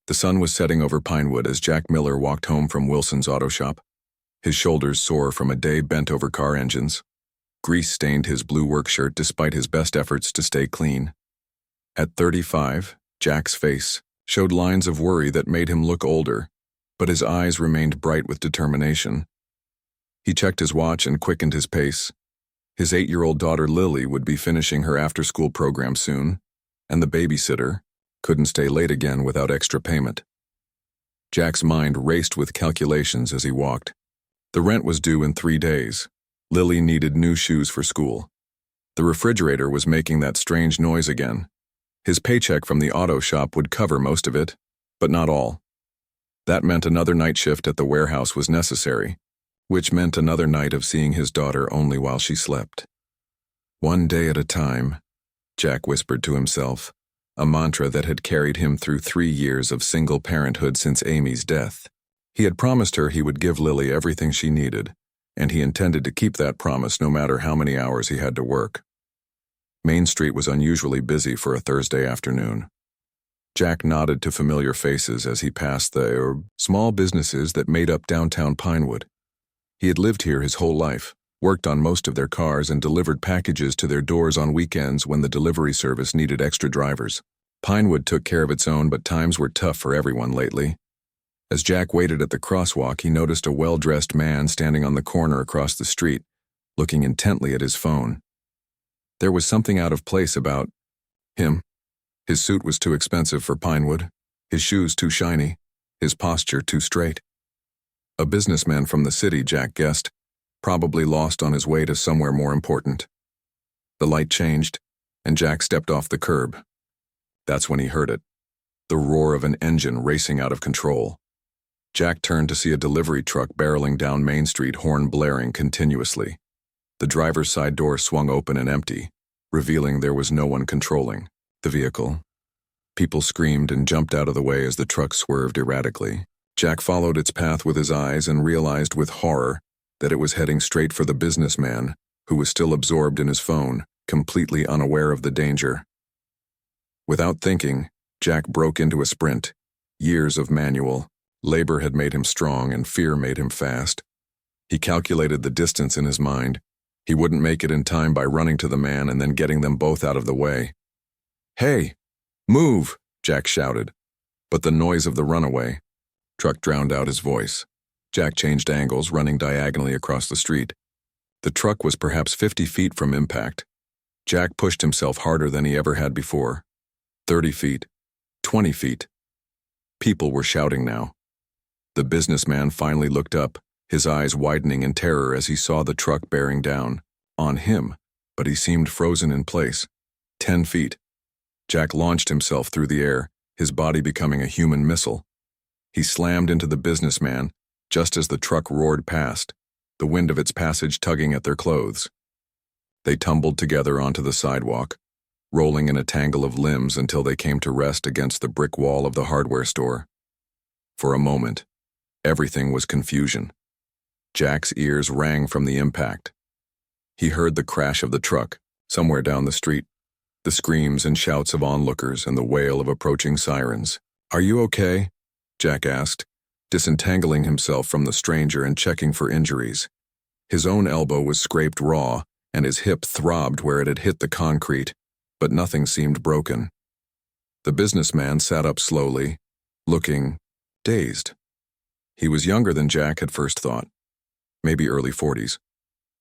The sun was setting over Pinewood as Jack Miller walked home from Wilson's auto shop. His shoulders sore from a day bent over car engines. Grease stained his blue work shirt despite his best efforts to stay clean. At 35, Jack's face showed lines of worry that made him look older, but his eyes remained bright with determination. He checked his watch and quickened his pace. His 8-year-old daughter Lily would be finishing her after-school program soon, and the babysitter couldn't stay late again without extra payment. Jack's mind raced with calculations as he walked. The rent was due in 3 days. Lily needed new shoes for school. The refrigerator was making that strange noise again. His paycheck from the auto shop would cover most of it, but not all. That meant another night shift at the warehouse was necessary, which meant another night of seeing his daughter only while she slept. One day at a time, Jack whispered to himself, a mantra that had carried him through 3 years of single parenthood since Amy's death. He had promised her he would give Lily everything she needed, and he intended to keep that promise no matter how many hours he had to work. Main Street was unusually busy for a Thursday afternoon. Jack nodded to familiar faces as he passed the small businesses that made up downtown Pinewood. He had lived here his whole life, worked on most of their cars, and delivered packages to their doors on weekends when the delivery service needed extra drivers. Pinewood took care of its own, but times were tough for everyone lately. As Jack waited at the crosswalk, he noticed a well-dressed man standing on the corner across the street, looking intently at his phone. There was something out of place about him. His suit was too expensive for Pinewood, his shoes too shiny, his posture too straight. A businessman from the city, Jack guessed, probably lost on his way to somewhere more important. The light changed, and Jack stepped off the curb. That's when he heard it, the roar of an engine racing out of control. Jack turned to see a delivery truck barreling down Main Street, horn blaring continuously. The driver's side door swung open and empty, revealing there was no one controlling the vehicle. People screamed and jumped out of the way as the truck swerved erratically. Jack followed its path with his eyes and realized with horror that it was heading straight for the businessman, who was still absorbed in his phone, completely unaware of the danger. Without thinking, Jack broke into a sprint. Years of manual labor had made him strong, and fear made him fast. He calculated the distance in his mind. He wouldn't make it in time by running to the man and then getting them both out of the way. "Hey, move!" Jack shouted. But the noise of the runaway truck drowned out his voice. Jack changed angles, running diagonally across the street. The truck was perhaps 50 feet from impact. Jack pushed himself harder than he ever had before. 30 feet. 20 feet. People were shouting now. The businessman finally looked up, his eyes widening in terror as he saw the truck bearing down on him, but he seemed frozen in place. 10 feet. Jack launched himself through the air, his body becoming a human missile. He slammed into the businessman just as the truck roared past, the wind of its passage tugging at their clothes. They tumbled together onto the sidewalk, rolling in a tangle of limbs until they came to rest against the brick wall of the hardware store. For a moment, everything was confusion. Jack's ears rang from the impact. He heard the crash of the truck somewhere down the street, the screams and shouts of onlookers and the wail of approaching sirens. "Are you okay?" Jack asked, disentangling himself from the stranger and checking for injuries. His own elbow was scraped raw, and his hip throbbed where it had hit the concrete, but nothing seemed broken. The businessman sat up slowly, looking dazed. He was younger than Jack had first thought, maybe early 40s,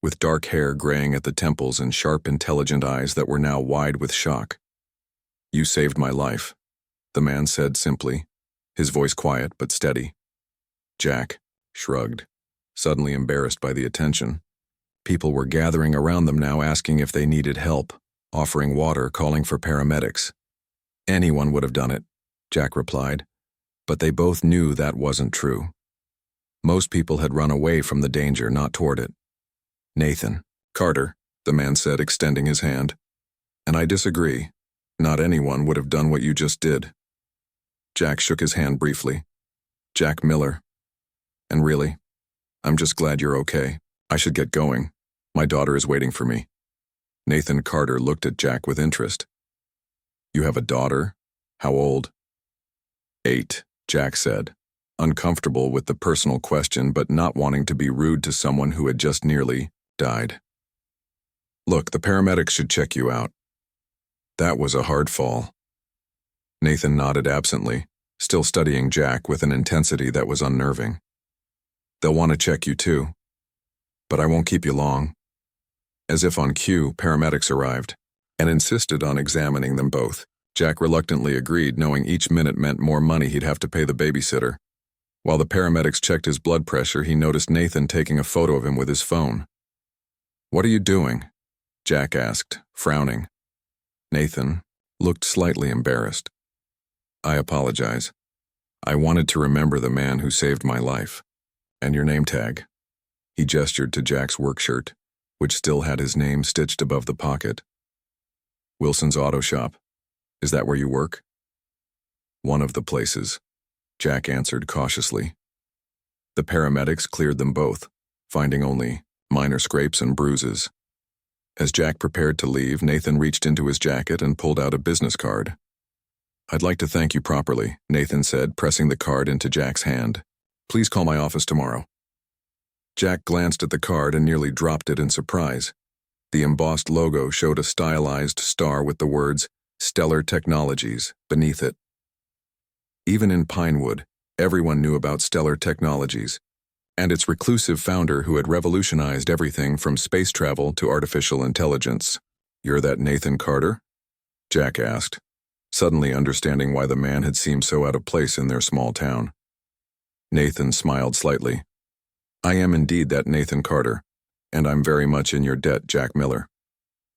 with dark hair graying at the temples and sharp, intelligent eyes that were now wide with shock. "You saved my life," the man said simply, his voice quiet but steady. Jack shrugged, suddenly embarrassed by the attention. People were gathering around them now, asking if they needed help, offering water, calling for paramedics. "Anyone would have done it," Jack replied, but they both knew that wasn't true. Most people had run away from the danger, not toward it. "Nathan Carter," the man said, extending his hand. "And I disagree. Not anyone would have done what you just did." Jack shook his hand briefly. "Jack Miller. And really, I'm just glad you're okay. I should get going. My daughter is waiting for me." Nathan Carter looked at Jack with interest. "You have a daughter? How old?" 8, Jack said, uncomfortable with the personal question but not wanting to be rude to someone who had just nearly died. Look, the paramedics should check you out. That was a hard fall. Nathan nodded absently, still studying Jack with an intensity that was unnerving. They'll want to check you too. But I won't keep you long. As if on cue, paramedics arrived and insisted on examining them both. Jack reluctantly agreed, knowing each minute meant more money he'd have to pay the babysitter. While the paramedics checked his blood pressure, he noticed Nathan taking a photo of him with his phone. "What are you doing?" Jack asked, frowning. Nathan looked slightly embarrassed. "I apologize. I wanted to remember the man who saved my life. And your name tag." He gestured to Jack's work shirt, which still had his name stitched above the pocket. "Wilson's Auto Shop. Is that where you work?" "One of the places," Jack answered cautiously. The paramedics cleared them both, finding only minor scrapes and bruises. As Jack prepared to leave, Nathan reached into his jacket and pulled out a business card. "I'd like to thank you properly," Nathan said, pressing the card into Jack's hand. "Please call my office tomorrow." Jack glanced at the card and nearly dropped it in surprise. The embossed logo showed a stylized star with the words Stellar Technologies beneath it. Even in Pinewood, everyone knew about Stellar Technologies and its reclusive founder who had revolutionized everything from space travel to artificial intelligence. "You're that Nathan Carter?" Jack asked, suddenly understanding why the man had seemed so out of place in their small town. Nathan smiled slightly. "I am indeed that Nathan Carter, and I'm very much in your debt, Jack Miller."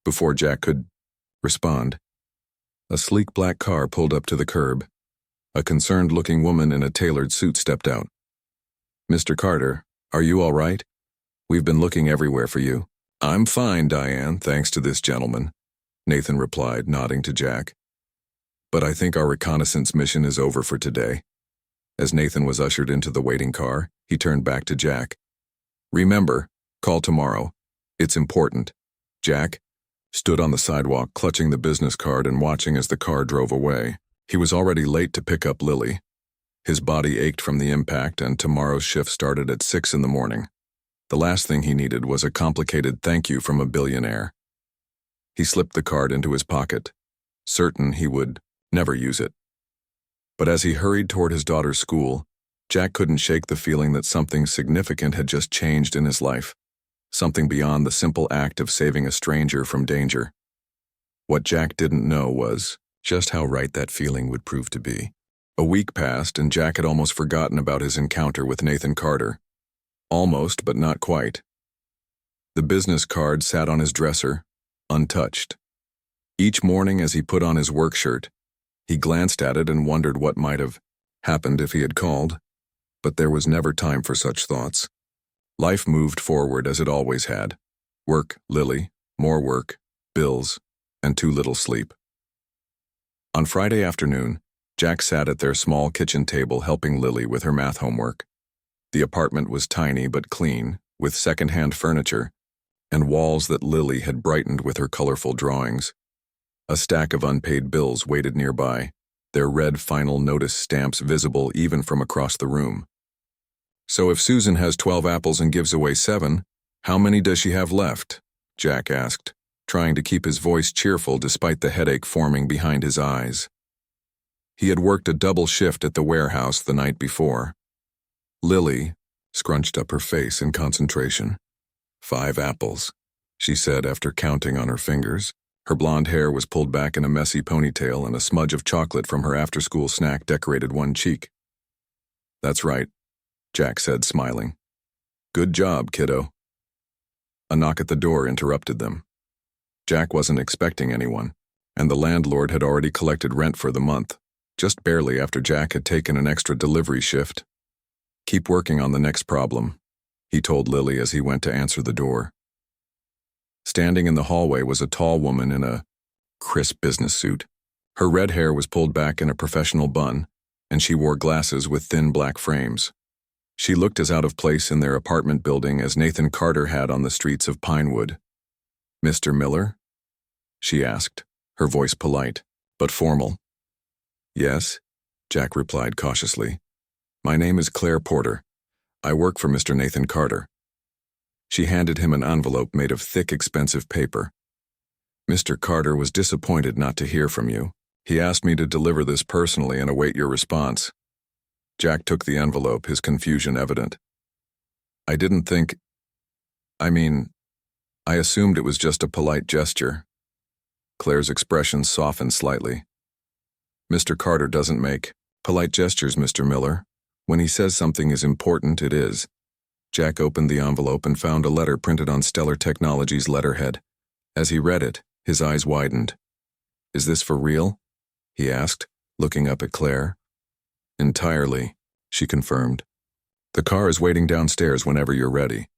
Before Jack could respond, a sleek black car pulled up to the curb. A concerned-looking woman in a tailored suit stepped out. "Mr. Carter, are you all right? We've been looking everywhere for you." "I'm fine, Diane, thanks to this gentleman," Nathan replied, nodding to Jack. "But I think our reconnaissance mission is over for today." As Nathan was ushered into the waiting car, he turned back to Jack. "Remember, call tomorrow. It's important." Jack stood on the sidewalk, clutching the business card and watching as the car drove away. He was already late to pick up Lily. His body ached from the impact, and tomorrow's shift started at 6 in the morning. The last thing he needed was a complicated thank you from a billionaire. He slipped the card into his pocket, certain he would never use it. But as he hurried toward his daughter's school, Jack couldn't shake the feeling that something significant had just changed in his life, something beyond the simple act of saving a stranger from danger. What Jack didn't know was just how right that feeling would prove to be. A week passed, and Jack had almost forgotten about his encounter with Nathan Carter. Almost, but not quite. The business card sat on his dresser, untouched. Each morning as he put on his work shirt, he glanced at it and wondered what might have happened if he had called. But there was never time for such thoughts. Life moved forward as it always had. Work, Lily, more work, bills, and too little sleep. On Friday afternoon, Jack sat at their small kitchen table helping Lily with her math homework. The apartment was tiny but clean, with second-hand furniture, and walls that Lily had brightened with her colorful drawings. A stack of unpaid bills waited nearby, their red final notice stamps visible even from across the room. "So if Susan has 12 apples and gives away 7, how many does she have left?" Jack asked, trying to keep his voice cheerful despite the headache forming behind his eyes. He had worked a double shift at the warehouse the night before. Lily scrunched up her face in concentration. 5 apples, she said after counting on her fingers. Her blonde hair was pulled back in a messy ponytail, and a smudge of chocolate from her after-school snack decorated one cheek. "That's right," Jack said, smiling. "Good job, kiddo." A knock at the door interrupted them. Jack wasn't expecting anyone, and the landlord had already collected rent for the month, just barely after Jack had taken an extra delivery shift. "Keep working on the next problem," he told Lily as he went to answer the door. Standing in the hallway was a tall woman in a crisp business suit. Her red hair was pulled back in a professional bun, and she wore glasses with thin black frames. She looked as out of place in their apartment building as Nathan Carter had on the streets of Pinewood. "Mr. Miller?" she asked, her voice polite, but formal. "Yes?" Jack replied cautiously. My name is Claire Porter. I work for Mr. Nathan Carter. She handed him an envelope made of thick, expensive paper. Mr. Carter was disappointed not to hear from you. He asked me to deliver this personally and await your response. Jack took the envelope, his confusion evident. I didn't think... I assumed it was just a polite gesture. Claire's expression softened slightly. Mr. Carter doesn't make polite gestures, Mr. Miller. When he says something is important, it is. Jack opened the envelope and found a letter printed on Stellar Technologies' letterhead. As he read it, his eyes widened. Is this for real? He asked, looking up at Claire. Entirely, she confirmed. The car is waiting downstairs whenever you're ready.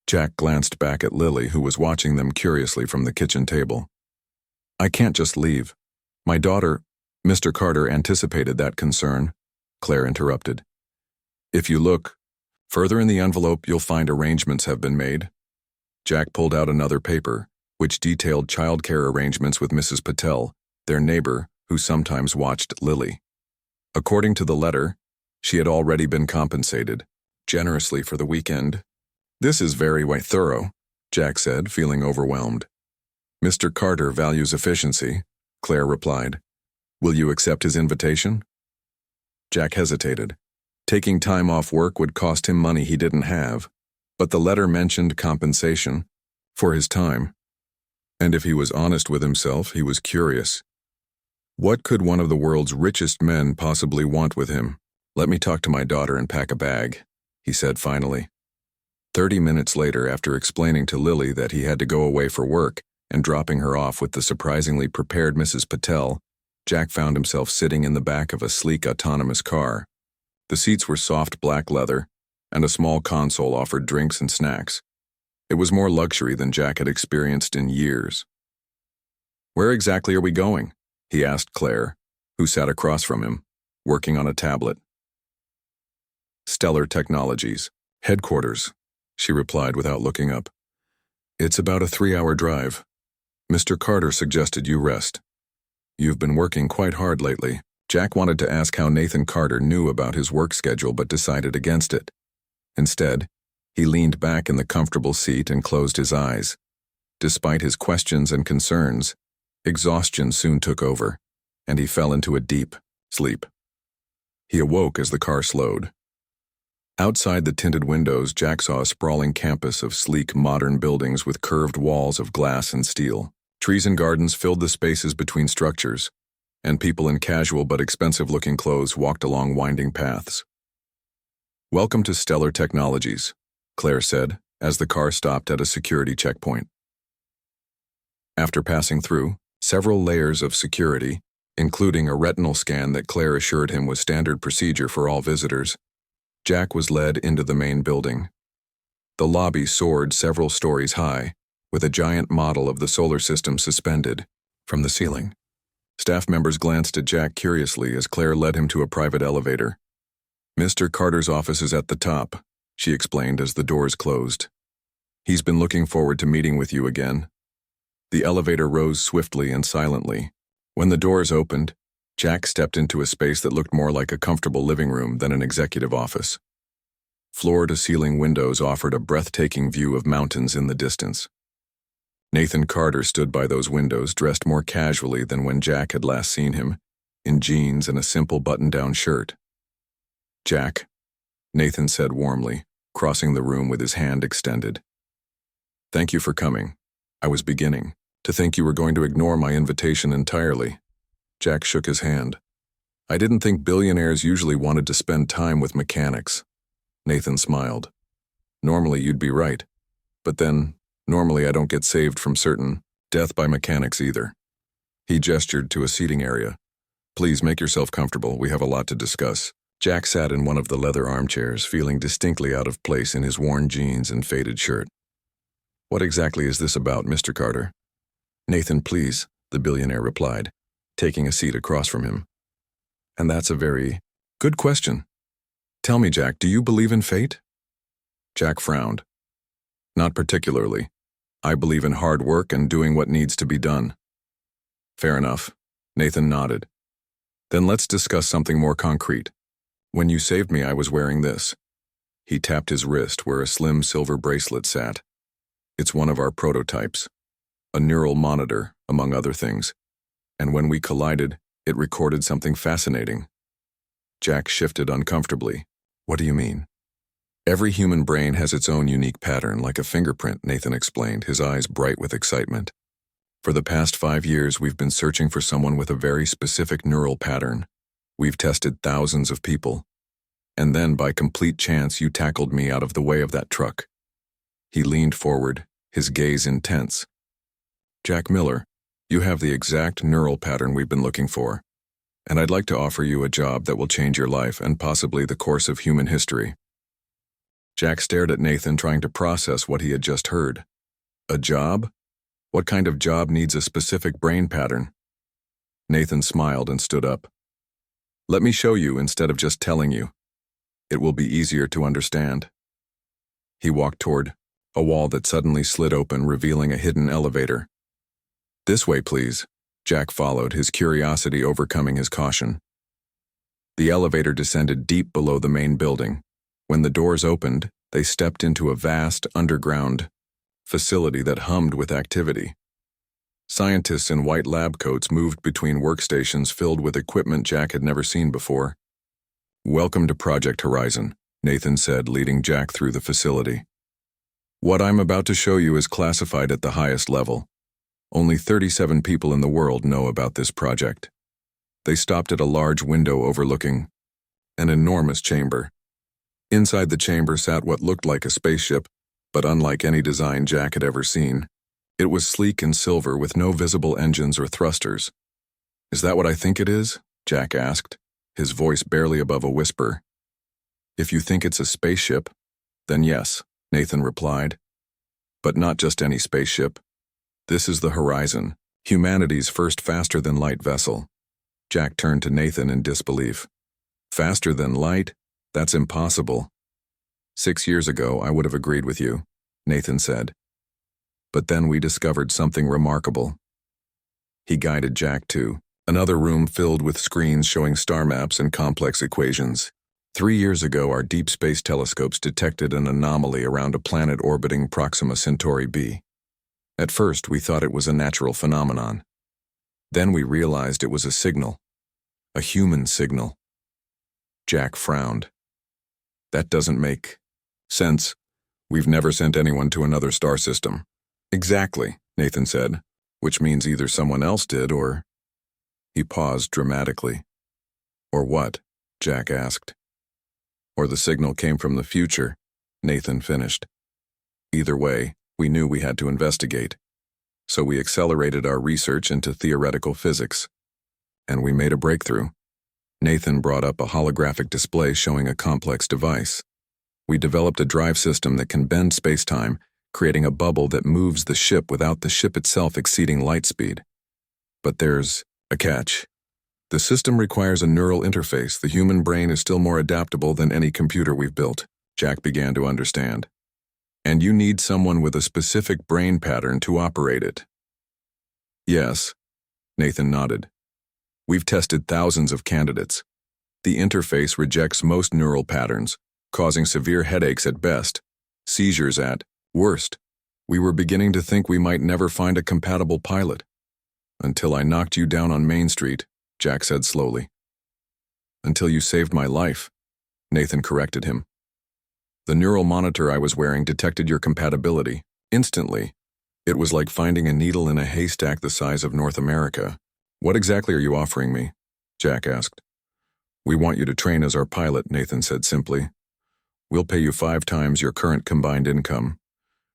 Jack glanced back at Lily, who was watching them curiously from the kitchen table. I can't just leave. My daughter, Mr. Carter anticipated that concern, Claire interrupted. If you look further in the envelope, you'll find arrangements have been made. Jack pulled out another paper, which detailed childcare arrangements with Mrs. Patel, their neighbor, who sometimes watched Lily. According to the letter, she had already been compensated, generously for the weekend. This is very thorough, Jack said, feeling overwhelmed. Mr. Carter values efficiency, Claire replied. Will you accept his invitation? Jack hesitated. Taking time off work would cost him money he didn't have, but the letter mentioned compensation for his time. And if he was honest with himself, he was curious. What could one of the world's richest men possibly want with him? Let me talk to my daughter and pack a bag, he said finally. 30 minutes later, after explaining to Lily that he had to go away for work and dropping her off with the surprisingly prepared Mrs. Patel, Jack found himself sitting in the back of a sleek autonomous car. The seats were soft black leather, and a small console offered drinks and snacks. It was more luxury than Jack had experienced in years. Where exactly are we going? He asked Claire, who sat across from him, working on a tablet. Stellar Technologies, headquarters, she replied without looking up. It's about a 3-hour drive. Mr. Carter suggested you rest. You've been working quite hard lately. Jack wanted to ask how Nathan Carter knew about his work schedule but decided against it. Instead, he leaned back in the comfortable seat and closed his eyes. Despite his questions and concerns, exhaustion soon took over, and he fell into a deep sleep. He awoke as the car slowed. Outside the tinted windows, Jack saw a sprawling campus of sleek, modern buildings with curved walls of glass and steel. Trees and gardens filled the spaces between structures, and people in casual but expensive-looking clothes walked along winding paths. Welcome to Stellar Technologies, Claire said, as the car stopped at a security checkpoint. After passing through several layers of security, including a retinal scan that Claire assured him was standard procedure for all visitors, Jack was led into the main building. The lobby soared several stories high, with a giant model of the solar system suspended from the ceiling. Staff members glanced at Jack curiously as Claire led him to a private elevator. Mr. Carter's office is at the top, she explained as the doors closed. He's been looking forward to meeting with you again. The elevator rose swiftly and silently. When the doors opened, Jack stepped into a space that looked more like a comfortable living room than an executive office. Floor-to-ceiling windows offered a breathtaking view of mountains in the distance. Nathan Carter stood by those windows, dressed more casually than when Jack had last seen him, in jeans and a simple button-down shirt. Jack, Nathan said warmly, crossing the room with his hand extended. Thank you for coming. I was beginning to think you were going to ignore my invitation entirely. Jack shook his hand. I didn't think billionaires usually wanted to spend time with mechanics. Nathan smiled. Normally you'd be right. But then, normally I don't get saved from certain death by mechanics either. He gestured to a seating area. Please make yourself comfortable, we have a lot to discuss. Jack sat in one of the leather armchairs, feeling distinctly out of place in his worn jeans and faded shirt. What exactly is this about, Mr. Carter? Nathan, please, the billionaire replied, taking a seat across from him. And that's a very good question. Tell me, Jack, do you believe in fate? Jack frowned. Not particularly. I believe in hard work and doing what needs to be done. Fair enough. Nathan nodded. Then let's discuss something more concrete. When you saved me, I was wearing this. He tapped his wrist where a slim silver bracelet sat. It's one of our prototypes. A neural monitor, among other things. And when we collided, it recorded something fascinating. Jack shifted uncomfortably. What do you mean? Every human brain has its own unique pattern, like a fingerprint, Nathan explained, his eyes bright with excitement. For the past 5 years, we've been searching for someone with a very specific neural pattern. We've tested thousands of people. And then, by complete chance, you tackled me out of the way of that truck. He leaned forward, his gaze intense. Jack Miller, you have the exact neural pattern we've been looking for. And I'd like to offer you a job that will change your life and possibly the course of human history. Jack stared at Nathan, trying to process what he had just heard. A job? What kind of job needs a specific brain pattern? Nathan smiled and stood up. Let me show you instead of just telling you. It will be easier to understand. He walked toward a wall that suddenly slid open, revealing a hidden elevator. This way, please. Jack followed, his curiosity overcoming his caution. The elevator descended deep below the main building. When the doors opened, they stepped into a vast, underground facility that hummed with activity. Scientists in white lab coats moved between workstations filled with equipment Jack had never seen before. Welcome to Project Horizon, Nathan said, leading Jack through the facility. What I'm about to show you is classified at the highest level. Only 37 people in the world know about this project. They stopped at a large window overlooking an enormous chamber. Inside the chamber sat what looked like a spaceship, but unlike any design Jack had ever seen. It was sleek and silver with no visible engines or thrusters. Is that what I think it is? Jack asked, his voice barely above a whisper. If you think it's a spaceship, then yes, Nathan replied. But not just any spaceship. This is the Horizon, humanity's first faster-than-light vessel. Jack turned to Nathan in disbelief. Faster than light? That's impossible. 6 years ago, I would have agreed with you, Nathan said. But then we discovered something remarkable. He guided Jack to another room filled with screens showing star maps and complex equations. 3 years ago, our deep space telescopes detected an anomaly around a planet orbiting Proxima Centauri b. At first, we thought it was a natural phenomenon. Then we realized it was a signal. A human signal. Jack frowned. That doesn't make sense. We've never sent anyone to another star system. Exactly, Nathan said, which means either someone else did or... He paused dramatically. Or what? Jack asked. Or the signal came from the future, Nathan finished. Either way, we knew we had to investigate. So we accelerated our research into theoretical physics. And we made a breakthrough. Nathan brought up a holographic display showing a complex device. We developed a drive system that can bend space-time, creating a bubble that moves the ship without the ship itself exceeding light speed. But there's a catch. The system requires a neural interface. The human brain is still more adaptable than any computer we've built. Jack began to understand. And you need someone with a specific brain pattern to operate it. Yes, Nathan nodded. We've tested thousands of candidates. The interface rejects most neural patterns, causing severe headaches at best, seizures at worst. We were beginning to think we might never find a compatible pilot. Until I knocked you down on Main Street, Jack said slowly. Until you saved my life, Nathan corrected him. The neural monitor I was wearing detected your compatibility, instantly. It was like finding a needle in a haystack the size of North America. What exactly are you offering me? Jack asked. We want you to train as our pilot, Nathan said simply. We'll pay you 5 times your current combined income.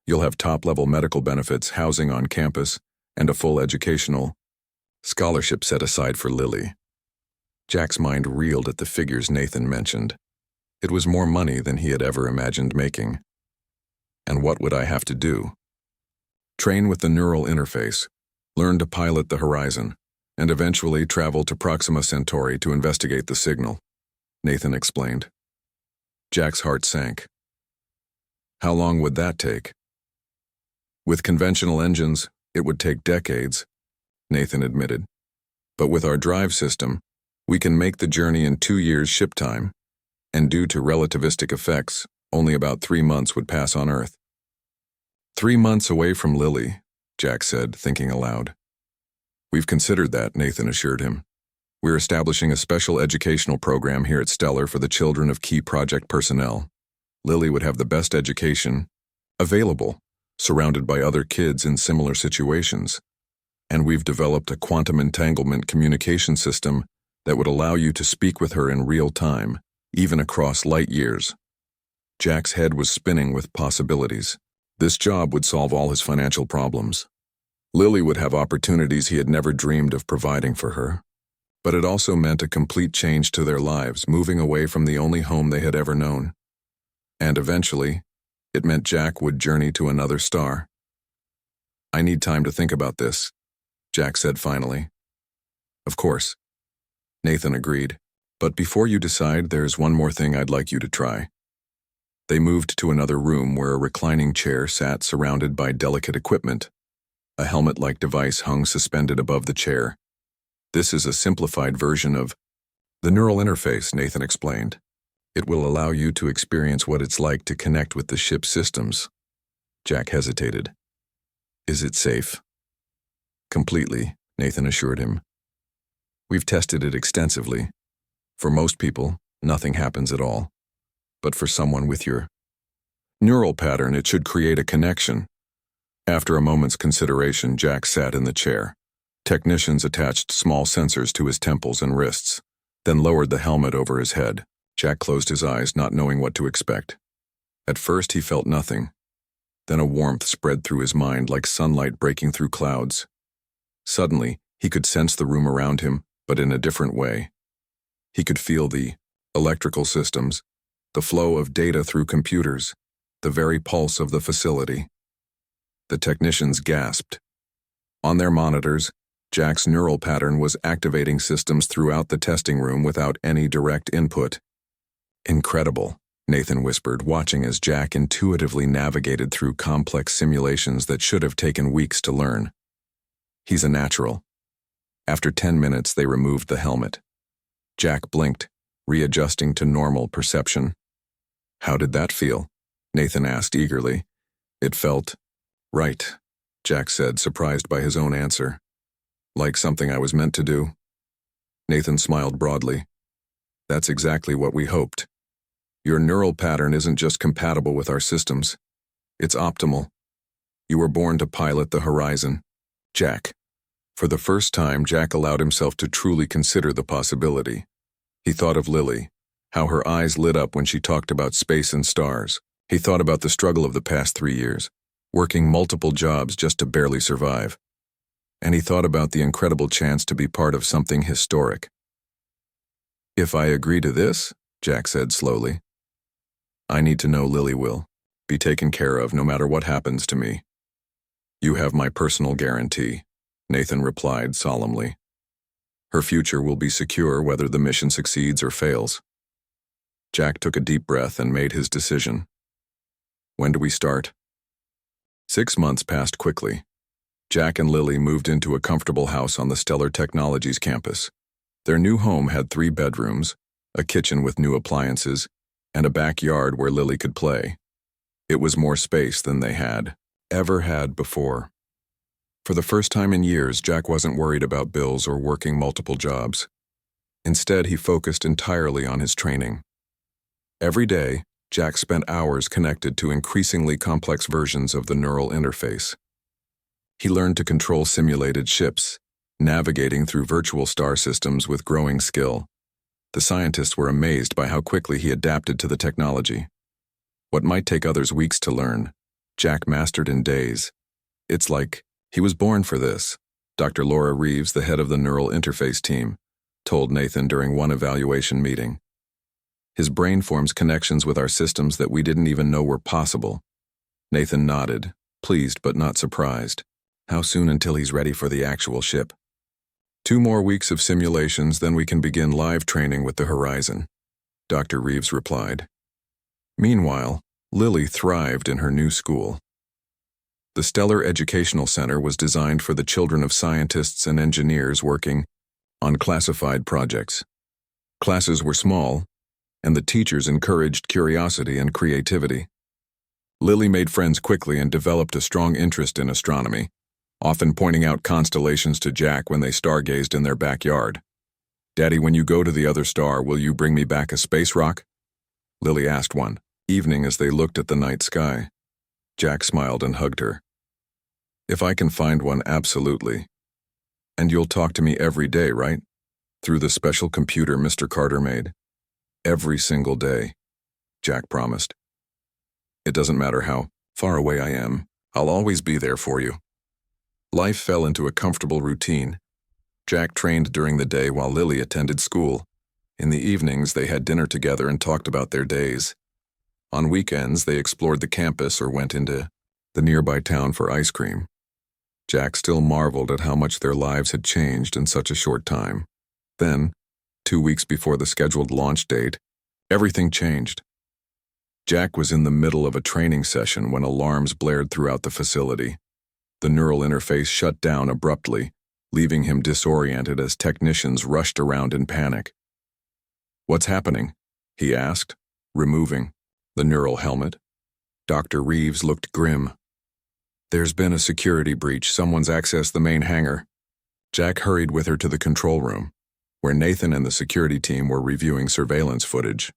You'll have top-level medical benefits, housing on campus, and a full educational scholarship set aside for Lily. Jack's mind reeled at the figures Nathan mentioned. It was more money than he had ever imagined making. And what would I have to do? Train with the neural interface, learn to pilot the Horizon, and eventually travel to Proxima Centauri to investigate the signal, Nathan explained. Jack's heart sank. How long would that take? With conventional engines, it would take decades, Nathan admitted. But with our drive system, We can make the journey in 2 years ship time, and due to relativistic effects, only about 3 months would pass on Earth. 3 months away from Lily, Jack said, thinking aloud. We've considered that, Nathan assured him. We're establishing a special educational program here at Stellar for the children of key project personnel. Lily would have the best education available, surrounded by other kids in similar situations. And we've developed a quantum entanglement communication system that would allow you to speak with her in real time, even across light years. Jack's head was spinning with possibilities. This job would solve all his financial problems. Lily would have opportunities he had never dreamed of providing for her. But it also meant a complete change to their lives, moving away from the only home they had ever known. And eventually, it meant Jack would journey to another star. I need time to think about this, Jack said finally. Of course, Nathan agreed. But before you decide, there's one more thing I'd like you to try. They moved to another room where a reclining chair sat surrounded by delicate equipment. A helmet-like device hung suspended above the chair. This is a simplified version of the neural interface, Nathan explained. It will allow you to experience what it's like to connect with the ship's systems. Jack hesitated. Is it safe? Completely, Nathan assured him. We've tested it extensively. For most people, nothing happens at all. But for someone with your neural pattern, it should create a connection. After a moment's consideration, Jack sat in the chair. Technicians attached small sensors to his temples and wrists, then lowered the helmet over his head. Jack closed his eyes, not knowing what to expect. At first, he felt nothing. Then a warmth spread through his mind like sunlight breaking through clouds. Suddenly, he could sense the room around him, but in a different way. He could feel the electrical systems, the flow of data through computers, the very pulse of the facility. The technicians gasped. On their monitors, Jack's neural pattern was activating systems throughout the testing room without any direct input. Incredible, Nathan whispered, watching as Jack intuitively navigated through complex simulations that should have taken weeks to learn. He's a natural. After 10 minutes, they removed the helmet. Jack blinked, readjusting to normal perception. How did that feel? Nathan asked eagerly. It felt right, Jack said, surprised by his own answer. Like something I was meant to do? Nathan smiled broadly. That's exactly what we hoped. Your neural pattern isn't just compatible with our systems. It's optimal. You were born to pilot the horizon. Jack. For the first time, Jack allowed himself to truly consider the possibility. He thought of Lily, how her eyes lit up when she talked about space and stars. He thought about the struggle of the past 3 years, working multiple jobs just to barely survive. And he thought about the incredible chance to be part of something historic. If I agree to this, Jack said slowly, I need to know Lily will be taken care of no matter what happens to me. You have my personal guarantee, Nathan replied solemnly. Her future will be secure whether the mission succeeds or fails. Jack took a deep breath and made his decision. When do we start? 6 months passed quickly. Jack and Lily moved into a comfortable house on the Stellar Technologies campus. Their new home had 3 bedrooms, a kitchen with new appliances, and a backyard where Lily could play. It was more space than they had ever had before. For the first time in years, Jack wasn't worried about bills or working multiple jobs. Instead, he focused entirely on his training. Every day, Jack spent hours connected to increasingly complex versions of the neural interface. He learned to control simulated ships, navigating through virtual star systems with growing skill. The scientists were amazed by how quickly he adapted to the technology. What might take others weeks to learn, Jack mastered in days. It's like he was born for this, Dr. Laura Reeves, the head of the neural interface team, told Nathan during one evaluation meeting. His brain forms connections with our systems that we didn't even know were possible. Nathan nodded, pleased but not surprised. How soon until he's ready for the actual ship? 2 more weeks of simulations, then we can begin live training with the Horizon, Dr. Reeves replied. Meanwhile, Lily thrived in her new school. The Stellar Educational Center was designed for the children of scientists and engineers working on classified projects. Classes were small, and the teachers encouraged curiosity and creativity. Lily made friends quickly and developed a strong interest in astronomy, often pointing out constellations to Jack when they stargazed in their backyard. "Daddy, when you go to the other star, will you bring me back a space rock?" Lily asked one evening as they looked at the night sky. Jack smiled and hugged her. "If I can find one, absolutely. And you'll talk to me every day, right? Through the special computer Mr. Carter made." "Every single day," Jack promised. "It doesn't matter how far away I am, I'll always be there for you." Life fell into a comfortable routine. Jack trained during the day while Lily attended school. In the evenings, they had dinner together and talked about their days. On weekends, they explored the campus or went into the nearby town for ice cream. Jack still marveled at how much their lives had changed in such a short time. Then, 2 weeks before the scheduled launch date, everything changed. Jack was in the middle of a training session when alarms blared throughout the facility. The neural interface shut down abruptly, leaving him disoriented as technicians rushed around in panic. "What's happening?" he asked, removing the neural helmet. Dr. Reeves looked grim. "There's been a security breach. Someone's accessed the main hangar." Jack hurried with her to the control room, where Nathan and the security team were reviewing surveillance footage.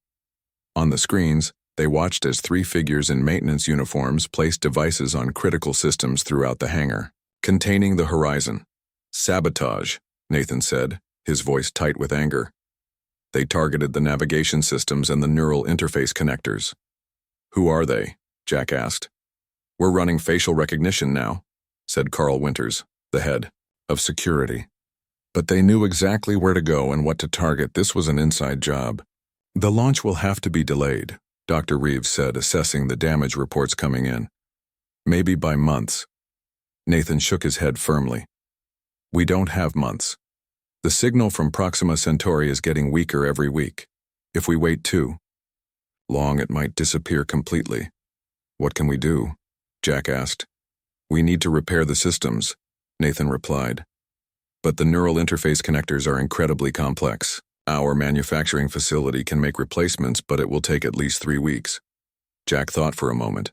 On the screens, they watched as 3 figures in maintenance uniforms placed devices on critical systems throughout the hangar, containing the horizon. "Sabotage," Nathan said, his voice tight with anger. "They targeted the navigation systems and the neural interface connectors." "Who are they?" Jack asked. "We're running facial recognition now," said Carl Winters, the head of security. But they knew exactly where to go and what to target. This was an inside job. "The launch will have to be delayed," Dr. Reeves said, assessing the damage reports coming in. "Maybe by months." Nathan shook his head firmly. "We don't have months. The signal from Proxima Centauri is getting weaker every week. If we wait too long, it might disappear completely." "What can we do?" Jack asked. "We need to repair the systems," Nathan replied. "But the neural interface connectors are incredibly complex. Our manufacturing facility can make replacements, but it will take at least 3 weeks." Jack thought for a moment.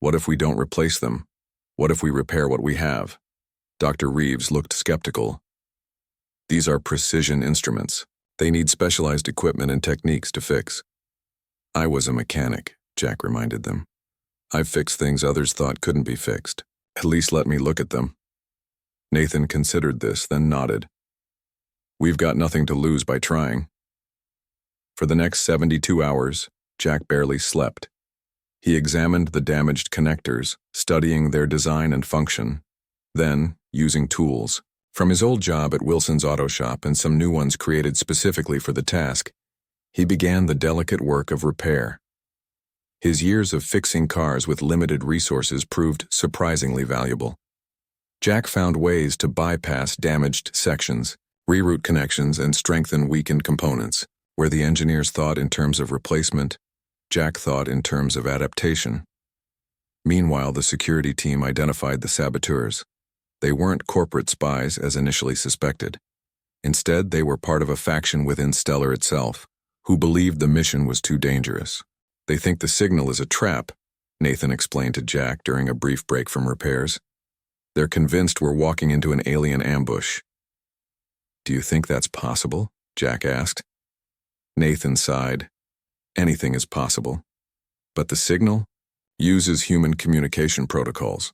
"What if we don't replace them? What if we repair what we have?" Dr. Reeves looked skeptical. "These are precision instruments. They need specialized equipment and techniques to fix." "I was a mechanic," Jack reminded them. "I've fixed things others thought couldn't be fixed. At least let me look at them." Nathan considered this, then nodded. "We've got nothing to lose by trying." For the next 72 hours, Jack barely slept. He examined the damaged connectors, studying their design and function. Then, using tools from his old job at Wilson's Auto Shop and some new ones created specifically for the task, he began the delicate work of repair. His years of fixing cars with limited resources proved surprisingly valuable. Jack found ways to bypass damaged sections, reroute connections, and strengthen weakened components. Where the engineers thought in terms of replacement, Jack thought in terms of adaptation. Meanwhile, the security team identified the saboteurs. They weren't corporate spies as initially suspected. Instead, they were part of a faction within Stellar itself, who believed the mission was too dangerous. "They think the signal is a trap," Nathan explained to Jack during a brief break from repairs. "They're convinced we're walking into an alien ambush." "Do you think that's possible?" Jack asked. Nathan sighed. "Anything is possible. But the signal uses human communication protocols,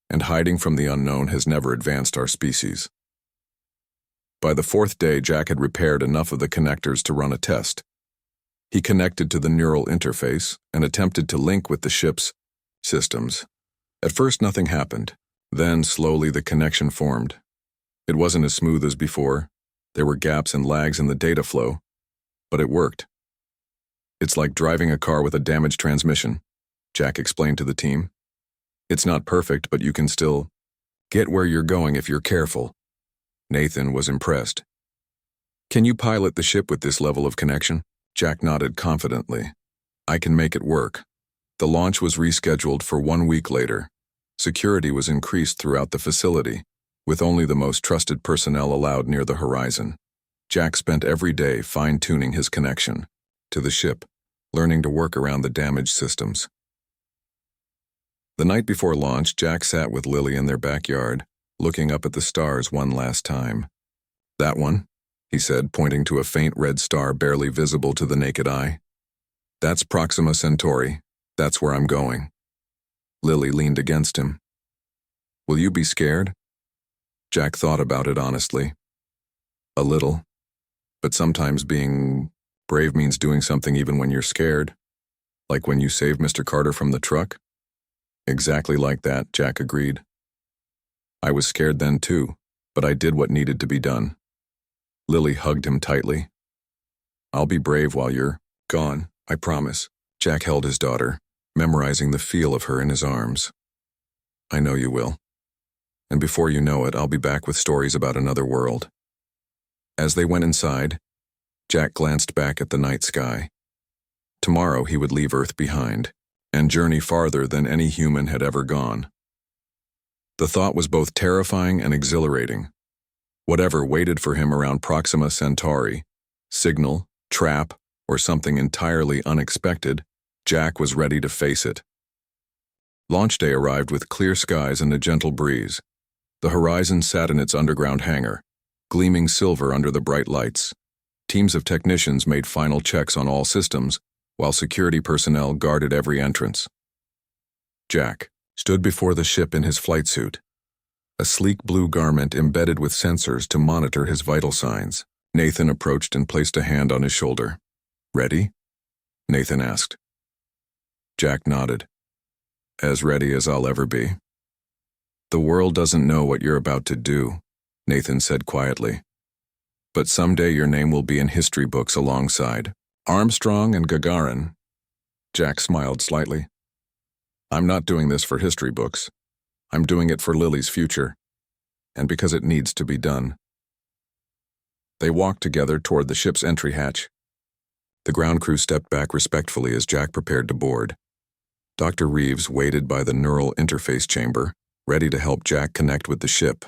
and hiding from the unknown has never advanced our species." By the 4th day, Jack had repaired enough of the connectors to run a test. He connected to the neural interface and attempted to link with the ship's systems. At first, nothing happened. Then, slowly, the connection formed. It wasn't as smooth as before. There were gaps and lags in the data flow, but it worked. "It's like driving a car with a damaged transmission," Jack explained to the team. "It's not perfect, but you can still get where you're going if you're careful." Nathan was impressed. "Can you pilot the ship with this level of connection?" Jack nodded confidently. "I can make it work." The launch was rescheduled for 1 week later. Security was increased throughout the facility, with only the most trusted personnel allowed near the horizon. Jack spent every day fine-tuning his connection to the ship, learning to work around the damaged systems. The night before launch, Jack sat with Lily in their backyard, looking up at the stars one last time. "That one," he said, pointing to a faint red star barely visible to the naked eye. "That's Proxima Centauri. That's where I'm going." Lily leaned against him. "Will you be scared?" Jack thought about it honestly. "A little. But sometimes being brave means doing something even when you're scared. Like when you saved Mr. Carter from the truck?" "Exactly like that," Jack agreed. "I was scared then too, but I did what needed to be done." Lily hugged him tightly. "I'll be brave while you're gone, I promise." Jack held his daughter, memorizing the feel of her in his arms. "I know you will. And before you know it, I'll be back with stories about another world." As they went inside, Jack glanced back at the night sky. Tomorrow he would leave Earth behind and journey farther than any human had ever gone. The thought was both terrifying and exhilarating. Whatever waited for him around Proxima Centauri, signal, trap, or something entirely unexpected, Jack was ready to face it. Launch day arrived with clear skies and a gentle breeze. The horizon sat in its underground hangar, gleaming silver under the bright lights. Teams of technicians made final checks on all systems, while security personnel guarded every entrance. Jack stood before the ship in his flight suit, a sleek blue garment embedded with sensors to monitor his vital signs. Nathan approached and placed a hand on his shoulder. "Ready?" Nathan asked. Jack nodded. "As ready as I'll ever be." "The world doesn't know what you're about to do," Nathan said quietly. "But someday your name will be in history books alongside Armstrong and Gagarin." Jack smiled slightly. "I'm not doing this for history books. I'm doing it for Lily's future, and because it needs to be done." They walked together toward the ship's entry hatch. The ground crew stepped back respectfully as Jack prepared to board. Dr. Reeves waited by the neural interface chamber, ready to help Jack connect with the ship.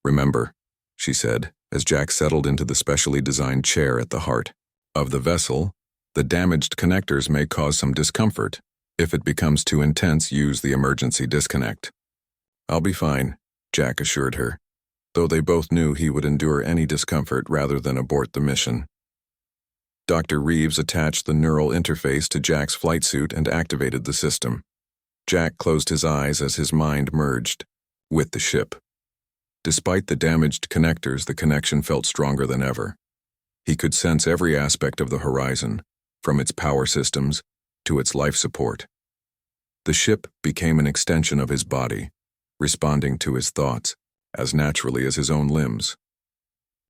"Remember," she said, as Jack settled into the specially designed chair at the heart of the vessel, "the damaged connectors may cause some discomfort. If it becomes too intense, use the emergency disconnect." "I'll be fine," Jack assured her, though they both knew he would endure any discomfort rather than abort the mission. Dr. Reeves attached the neural interface to Jack's flight suit and activated the system. Jack closed his eyes as his mind merged with the ship. Despite the damaged connectors, the connection felt stronger than ever. He could sense every aspect of the horizon, from its power systems to its life support. The ship became an extension of his body, responding to his thoughts as naturally as his own limbs.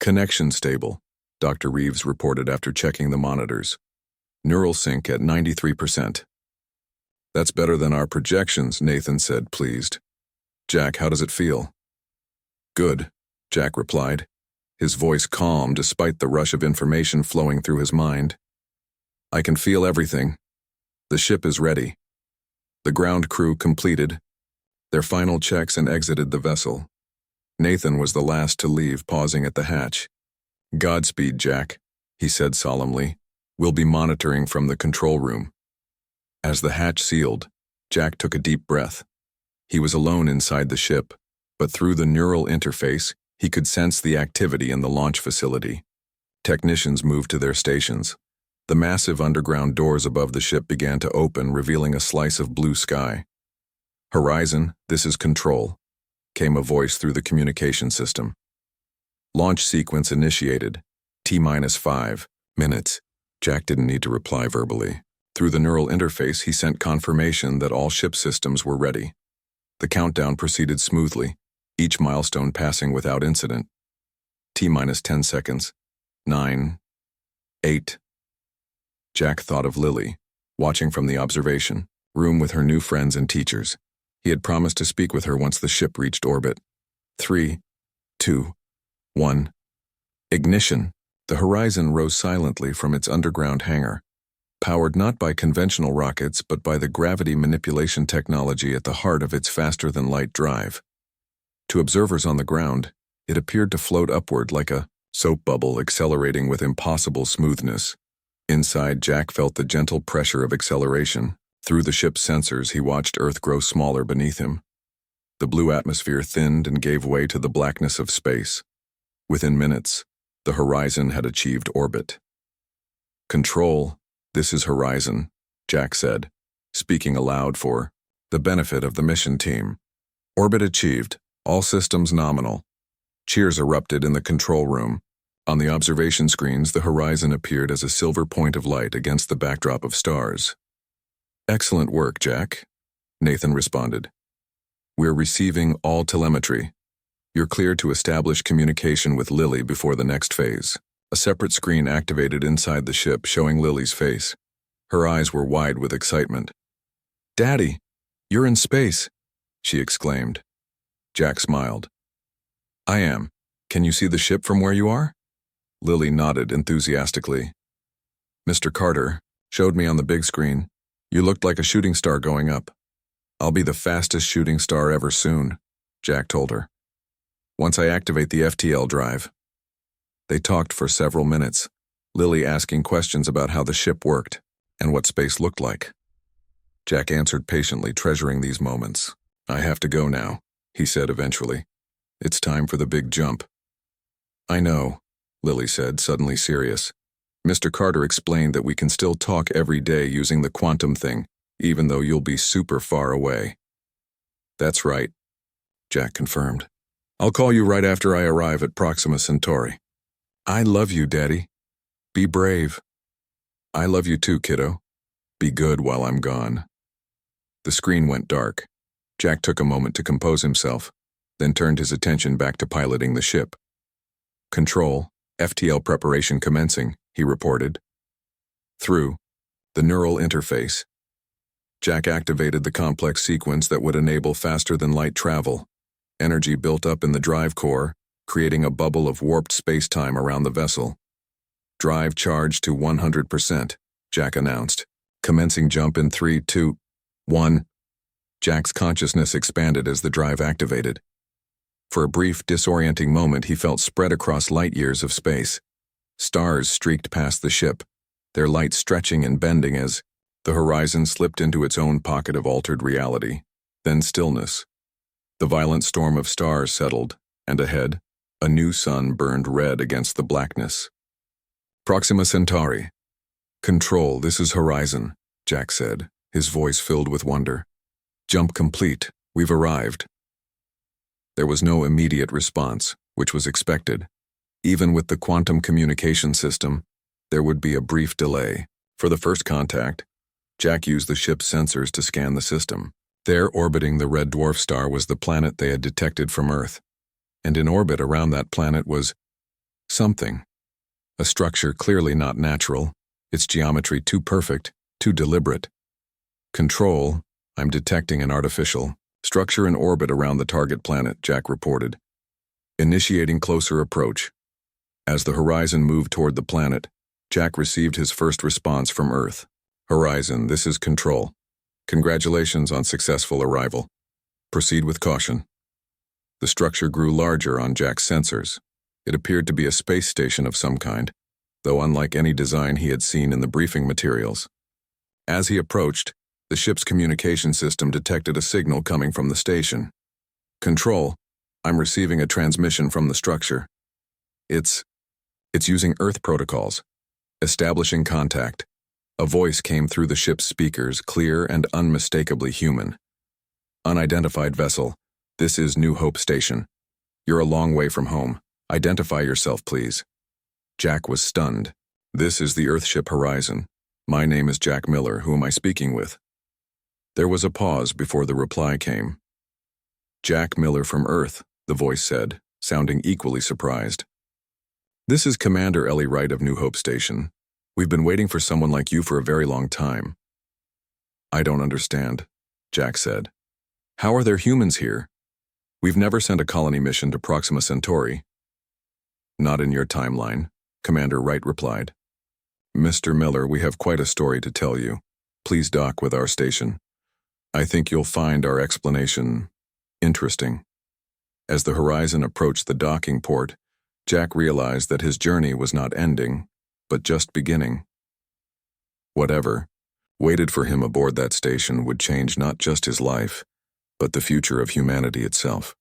"Connection stable," Dr. Reeves reported after checking the monitors. "Neural sync at 93%. "That's better than our projections," Nathan said, pleased. "Jack, how does it feel?" "Good," Jack replied, his voice calm despite the rush of information flowing through his mind. "I can feel everything. The ship is ready." The ground crew completed their final checks and exited the vessel. Nathan was the last to leave, pausing at the hatch. "Godspeed, Jack," he said solemnly. "We'll be monitoring from the control room." As the hatch sealed, Jack took a deep breath. He was alone inside the ship, but through the neural interface, he could sense the activity in the launch facility. Technicians moved to their stations. The massive underground doors above the ship began to open, revealing a slice of blue sky. "Horizon, this is Control," came a voice through the communication system. "Launch sequence initiated. T-5 minutes." Jack didn't need to reply verbally. Through the neural interface, he sent confirmation that all ship systems were ready. The countdown proceeded smoothly, each milestone passing without incident. T-10 seconds. 9. 8. Jack thought of Lily, watching from the observation room with her new friends and teachers. He had promised to speak with her once the ship reached orbit. 3, 2, 1. Ignition. The horizon rose silently from its underground hangar, powered not by conventional rockets but by the gravity manipulation technology at the heart of its faster-than-light drive. To observers on the ground, it appeared to float upward like a soap bubble accelerating with impossible smoothness. Inside, Jack felt the gentle pressure of acceleration. Through the ship's sensors, he watched Earth grow smaller beneath him. The blue atmosphere thinned and gave way to the blackness of space. Within minutes, the Horizon had achieved orbit. "Control, this is Horizon," Jack said, speaking aloud for the benefit of the mission team. "Orbit achieved, all systems nominal." Cheers erupted in the control room. On the observation screens, the Horizon appeared as a silver point of light against the backdrop of stars. "Excellent work, Jack," Nathan responded. "We're receiving all telemetry. You're clear to establish communication with Lily before the next phase." A separate screen activated inside the ship, showing Lily's face. Her eyes were wide with excitement. "Daddy, you're in space," she exclaimed. Jack smiled. "I am. Can you see the ship from where you are?" Lily nodded enthusiastically. "Mr. Carter showed me on the big screen. You looked like a shooting star going up." "I'll be the fastest shooting star ever soon," Jack told her. "Once I activate the FTL drive." They talked for several minutes, Lily asking questions about how the ship worked and what space looked like. Jack answered patiently, treasuring these moments. "I have to go now," he said eventually. "It's time for the big jump." "I know," Lily said, suddenly serious. "Mr. Carter explained that we can still talk every day using the quantum thing, even though you'll be super far away." "That's right," Jack confirmed. "I'll call you right after I arrive at Proxima Centauri." "I love you, Daddy. Be brave." "I love you too, kiddo. Be good while I'm gone." The screen went dark. Jack took a moment to compose himself, then turned his attention back to piloting the ship. "Control, FTL preparation commencing," he reported. Through the neural interface, Jack activated the complex sequence that would enable faster-than-light travel. Energy built up in the drive core, creating a bubble of warped space-time around the vessel. "Drive charged to 100%, Jack announced. "Commencing jump in 3, 2, 1. Jack's consciousness expanded as the drive activated. For a brief, disorienting moment, he felt spread across light-years of space. Stars streaked past the ship, their light stretching and bending as the Horizon slipped into its own pocket of altered reality. Then stillness. The violent storm of stars settled, and ahead, a new sun burned red against the blackness. "Proxima Centauri. Control, this is Horizon," Jack said, his voice filled with wonder. "Jump complete. We've arrived." There was no immediate response, which was expected. Even with the quantum communication system, there would be a brief delay. For the first contact, Jack used the ship's sensors to scan the system. There, orbiting the red dwarf star, was the planet they had detected from Earth. And in orbit around that planet was something. A structure clearly not natural, its geometry too perfect, too deliberate. "Control, I'm detecting an artificial structure in orbit around the target planet," Jack reported. "Initiating closer approach." As the Horizon moved toward the planet, Jack received his first response from Earth. "Horizon, this is Control. Congratulations on successful arrival. Proceed with caution." The structure grew larger on Jack's sensors. It appeared to be a space station of some kind, though unlike any design he had seen in the briefing materials. As he approached, the ship's communication system detected a signal coming from the station. "Control, I'm receiving a transmission from the structure. It's using Earth protocols. Establishing contact." A voice came through the ship's speakers, clear and unmistakably human. "Unidentified vessel. This is New Hope Station. You're a long way from home. Identify yourself, please." Jack was stunned. "This is the Earthship Horizon. My name is Jack Miller. Who am I speaking with?" There was a pause before the reply came. "Jack Miller from Earth," the voice said, sounding equally surprised. "This is Commander Ellie Wright of New Hope Station. We've been waiting for someone like you for a very long time." "I don't understand," Jack said. "How are there humans here? We've never sent a colony mission to Proxima Centauri." "Not in your timeline," Commander Wright replied. "Mr. Miller, we have quite a story to tell you. Please dock with our station. I think you'll find our explanation interesting." As the Horizon approached the docking port, Jack realized that his journey was not ending, but just beginning. Whatever waited for him aboard that station would change not just his life, but the future of humanity itself.